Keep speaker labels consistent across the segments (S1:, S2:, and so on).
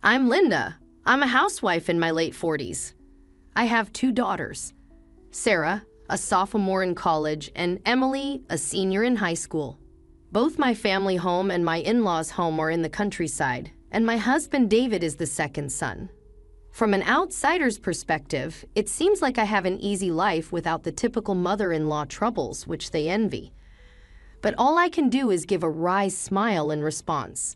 S1: I'm Linda. I'm a housewife in my late 40s. I have 2 daughters, Sarah, a sophomore in college, and Emily, a senior in high school. Both my family home and my in-laws' home are in the countryside, and my husband David is the second son. From an outsider's perspective, it seems like I have an easy life without the typical mother-in-law troubles which they envy. But all I can do is give a wry smile in response.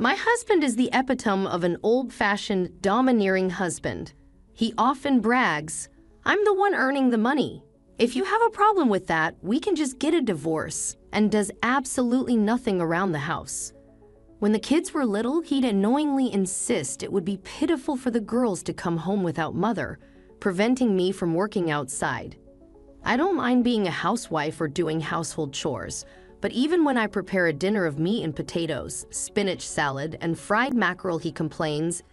S1: My husband is the epitome of an old-fashioned, domineering husband. He often brags, "I'm the one earning the money. If you have a problem with that, we can just get a divorce," and does absolutely nothing around the house. When the kids were little, he'd annoyingly insist it would be pitiful for the girls to come home without mother, preventing me from working outside. I don't mind being a housewife or doing household chores, but even when I prepare a dinner of meat and potatoes, spinach salad, and fried mackerel, he complains,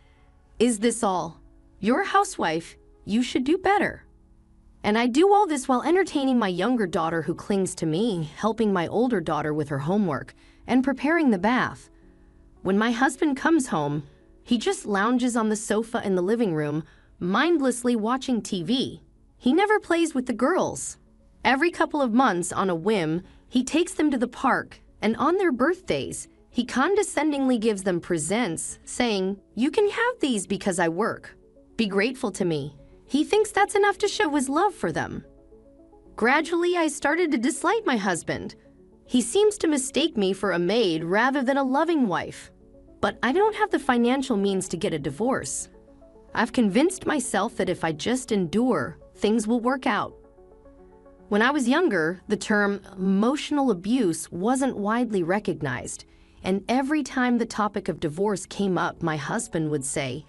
S1: "Is this all? You're a housewife. You should do better." And I do all this while entertaining my younger daughter who clings to me, helping my older daughter with her homework, and preparing the bath. When my husband comes home, he just lounges on the sofa in the living room, mindlessly watching TV. He never plays with the girls. Every couple of months, on a whim, he takes them to the park, and on their birthdays, he condescendingly gives them presents, saying, "You can have these because I work. Be grateful to me." He thinks that's enough to show his love for them. Gradually, I started to dislike my husband. He seems to mistake me for a maid rather than a loving wife. But I don't have the financial means to get a divorce. I've convinced myself that if I just endure, things will work out. When I was younger, the term emotional abuse wasn't widely recognized, and every time the topic of divorce came up, my husband would say,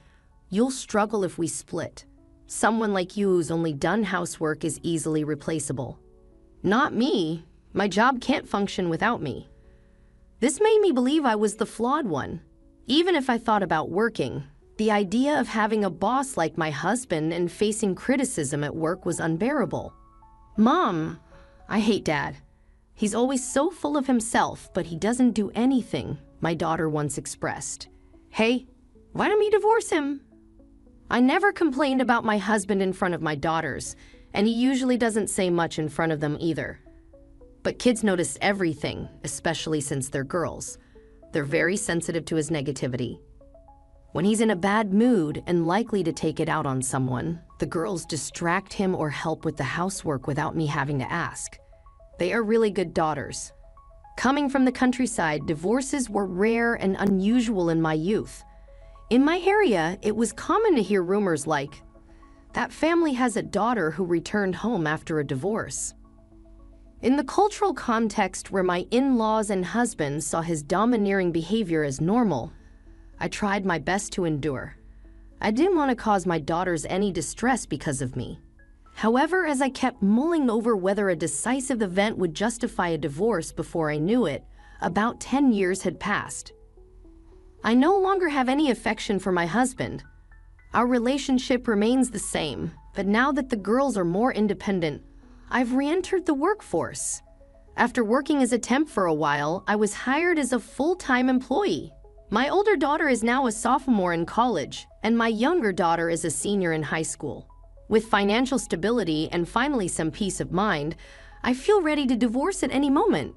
S1: "You'll struggle if we split. Someone like you who's only done housework is easily replaceable." Not me. My job can't function without me. This made me believe I was the flawed one. Even if I thought about working, the idea of having a boss like my husband and facing criticism at work was unbearable. "Mom, I hate Dad. He's always so full of himself, but he doesn't do anything," my daughter once expressed. "Hey, why don't we divorce him?" I never complained about my husband in front of my daughters, and he usually doesn't say much in front of them either. But kids notice everything, especially since they're girls. They're very sensitive to his negativity. When he's in a bad mood and likely to take it out on someone, the girls distract him or help with the housework without me having to ask. They are really good daughters. Coming from the countryside, divorces were rare and unusual in my youth. In my area, it was common to hear rumors like, "That family has a daughter who returned home after a divorce." In the cultural context where my in-laws and husband saw his domineering behavior as normal, I tried my best to endure. I didn't want to cause my daughters any distress because of me. However, as I kept mulling over whether a decisive event would justify a divorce before I knew it, about 10 years had passed. I no longer have any affection for my husband. Our relationship remains the same, but now that the girls are more independent, I've re-entered the workforce. After working as a temp for a while, I was hired as a full-time employee. My older daughter is now a sophomore in college, and my younger daughter is a senior in high school. With financial stability and finally some peace of mind, I feel ready to divorce at any moment.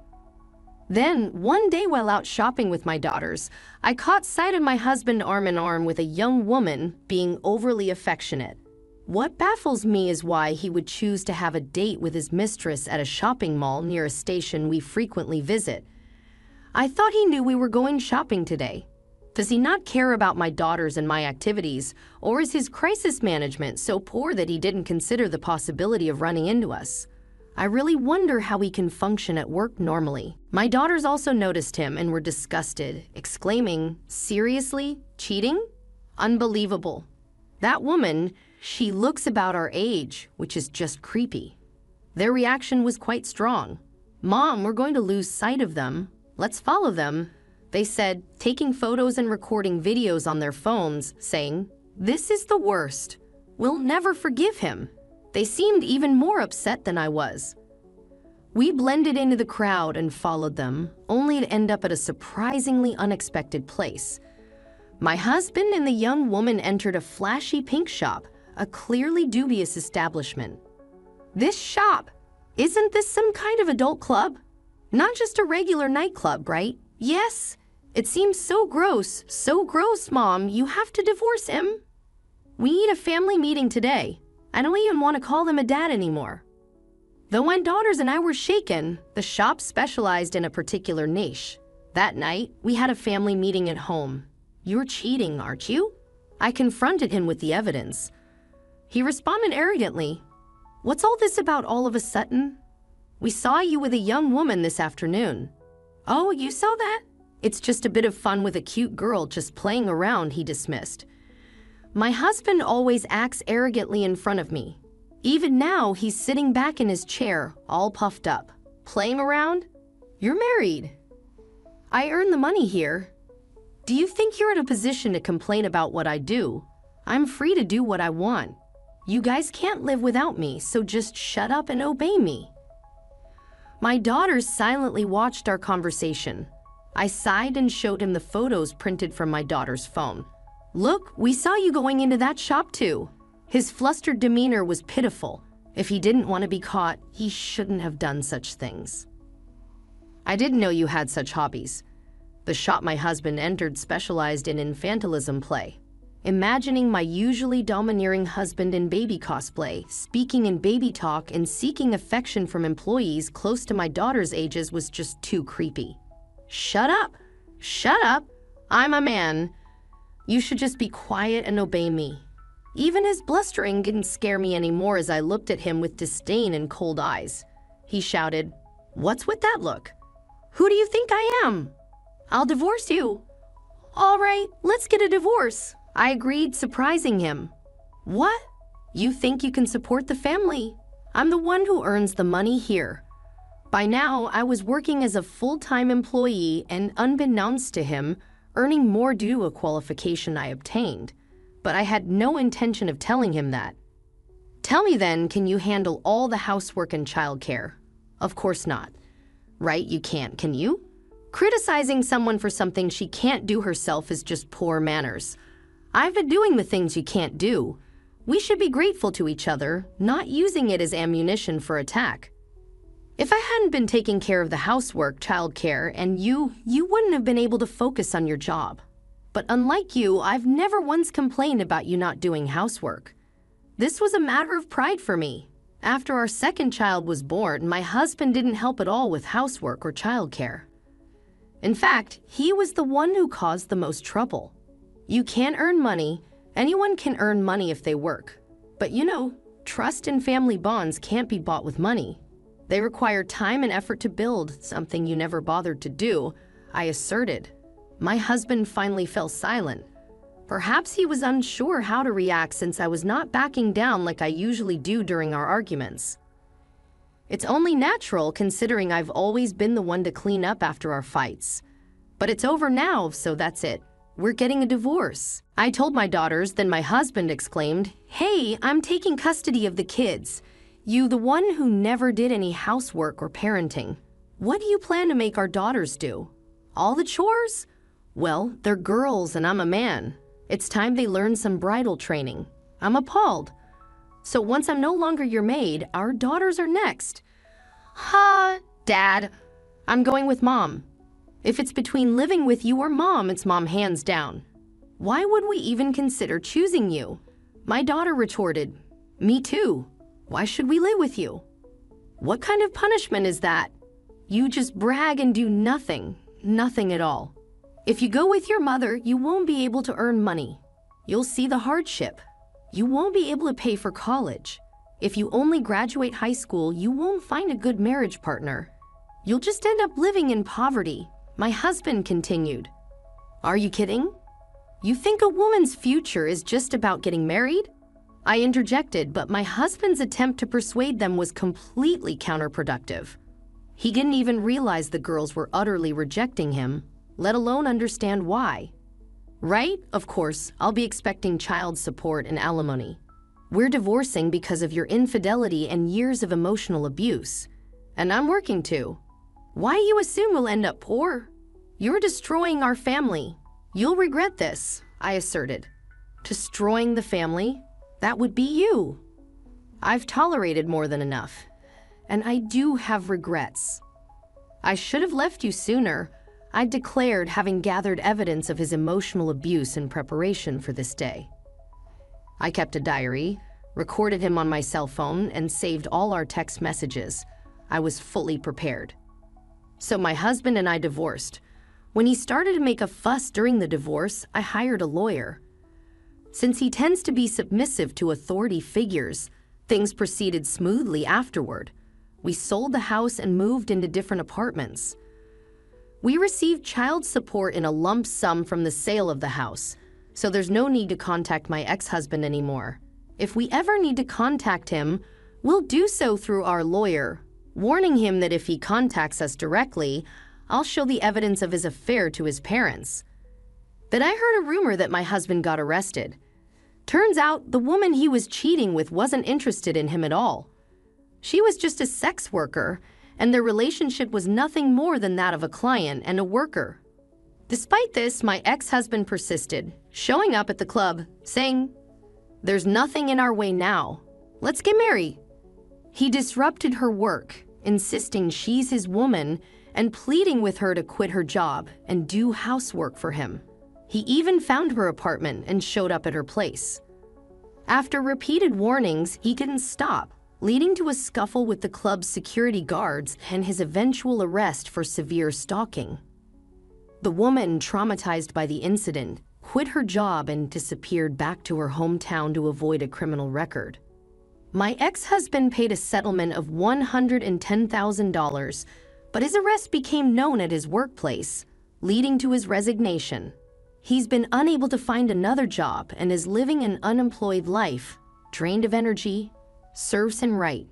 S1: Then, one day while out shopping with my daughters, I caught sight of my husband arm in arm with a young woman being overly affectionate. What baffles me is why he would choose to have a date with his mistress at a shopping mall near a station we frequently visit. I thought he knew we were going shopping today. Does he not care about my daughters and my activities, or is his crisis management so poor that he didn't consider the possibility of running into us? I really wonder how he can function at work normally. My daughters also noticed him and were disgusted, exclaiming, "Seriously? Cheating? Unbelievable. That woman, she looks about our age, which is just creepy." Their reaction was quite strong. "Mom, we're going to lose sight of them. Let's follow them," they said, taking photos and recording videos on their phones, saying, "This is the worst. We'll never forgive him." They seemed even more upset than I was. We blended into the crowd and followed them, only to end up at a surprisingly unexpected place. My husband and the young woman entered a flashy pink shop, a clearly dubious establishment. This shop? Isn't this some kind of adult club? Not just a regular nightclub, right? Yes. It seems so gross, Mom. You have to divorce him. We need a family meeting today. I don't even want to call him a dad anymore. Though my daughters and I were shaken, the shop specialized in a particular niche. That night, we had a family meeting at home. You're cheating, aren't you? I confronted him with the evidence. He responded arrogantly. What's all this about all of a sudden? We saw you with a young woman this afternoon. Oh, you saw that? It's just a bit of fun with a cute girl just playing around, he dismissed. My husband always acts arrogantly in front of me. Even now, he's sitting back in his chair, all puffed up. Playing around? You're married. I earn the money here. Do you think you're in a position to complain about what I do? I'm free to do what I want. You guys can't live without me, so just shut up and obey me. My daughters silently watched our conversation. I sighed and showed him the photos printed from my daughter's phone. Look, we saw you going into that shop too. His flustered demeanor was pitiful. If he didn't want to be caught, he shouldn't have done such things. I didn't know you had such hobbies. The shop my husband entered specialized in infantilism play. Imagining my usually domineering husband in baby cosplay, speaking in baby talk, and seeking affection from employees close to my daughter's ages was just too creepy. Shut up! Shut up! I'm a man. You should just be quiet and obey me. Even his blustering didn't scare me anymore as I looked at him with disdain and cold eyes. He shouted, What's with that look? Who do you think I am? I'll divorce you. All right, let's get a divorce. I agreed, surprising him. What? You think you can support the family? I'm the one who earns the money here. By now, I was working as a full-time employee and, unbeknownst to him, earning more due to a qualification I obtained. But I had no intention of telling him that. Tell me then, can you handle all the housework and childcare? Of course not. Right, you can't, can you? Criticizing someone for something she can't do herself is just poor manners. I've been doing the things you can't do. We should be grateful to each other, not using it as ammunition for attack. If I hadn't been taking care of the housework, childcare, and you wouldn't have been able to focus on your job. But unlike you, I've never once complained about you not doing housework. This was a matter of pride for me. After our second child was born, my husband didn't help at all with housework or childcare. In fact, he was the one who caused the most trouble. You can't earn money. Anyone can earn money if they work. But trust and family bonds can't be bought with money. They require time and effort to build, something you never bothered to do, I asserted. My husband finally fell silent. Perhaps he was unsure how to react since I was not backing down like I usually do during our arguments. It's only natural considering I've always been the one to clean up after our fights. But it's over now, so that's it. We're getting a divorce. I told my daughters, then my husband exclaimed, Hey, I'm taking custody of the kids. You, the one who never did any housework or parenting. What do you plan to make our daughters do? All the chores? Well, they're girls and I'm a man. It's time they learn some bridal training. I'm appalled. So once I'm no longer your maid, our daughters are next. Dad, I'm going with Mom. If it's between living with you or Mom, it's Mom hands down. Why would we even consider choosing you? My daughter retorted, Me too. Why should we live with you? What kind of punishment is that? You just brag and do nothing at all. If you go with your mother, you won't be able to earn money. You'll see the hardship. You won't be able to pay for college. If you only graduate high school, you won't find a good marriage partner. You'll just end up living in poverty. My husband continued. Are you kidding? You think a woman's future is just about getting married? I interjected, but my husband's attempt to persuade them was completely counterproductive. He didn't even realize the girls were utterly rejecting him, let alone understand why. Right? Of course, I'll be expecting child support and alimony. We're divorcing because of your infidelity and years of emotional abuse. And I'm working too. Why you assume we'll end up poor? You're destroying our family. You'll regret this. I asserted. Destroying the family? That would be you. I've tolerated more than enough, and I do have regrets. I should have left you sooner, I declared, having gathered evidence of his emotional abuse in preparation for this day. I kept a diary, recorded him on my cell phone, and saved all our text messages. I was fully prepared. So my husband and I divorced. When he started to make a fuss during the divorce, I hired a lawyer. Since he tends to be submissive to authority figures, things proceeded smoothly afterward. We sold the house and moved into different apartments. We received child support in a lump sum from the sale of the house, so there's no need to contact my ex-husband anymore. If we ever need to contact him, we'll do so through our lawyer, warning him that if he contacts us directly, I'll show the evidence of his affair to his parents. Then I heard a rumor that my husband got arrested. Turns out the woman he was cheating with wasn't interested in him at all. She was just a sex worker, and their relationship was nothing more than that of a client and a worker. Despite this, my ex-husband persisted, showing up at the club, saying, "There's nothing in our way now. Let's get married." He disrupted her work, insisting she's his woman and pleading with her to quit her job and do housework for him. He even found her apartment and showed up at her place. After repeated warnings, he didn't stop, leading to a scuffle with the club's security guards and his eventual arrest for severe stalking. The woman, traumatized by the incident, quit her job and disappeared back to her hometown to avoid a criminal record. My ex-husband paid a settlement of $110,000, but his arrest became known at his workplace, leading to his resignation. He's been unable to find another job and is living an unemployed life, drained of energy, serves him right.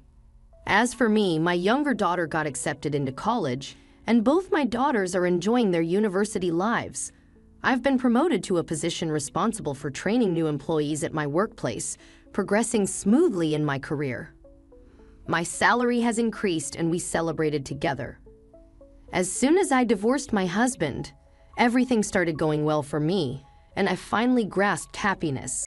S1: As for me, my younger daughter got accepted into college, and both my daughters are enjoying their university lives. I've been promoted to a position responsible for training new employees at my workplace, progressing smoothly in my career. My salary has increased and we celebrated together. As soon as I divorced my husband, everything started going well for me, and I finally grasped happiness.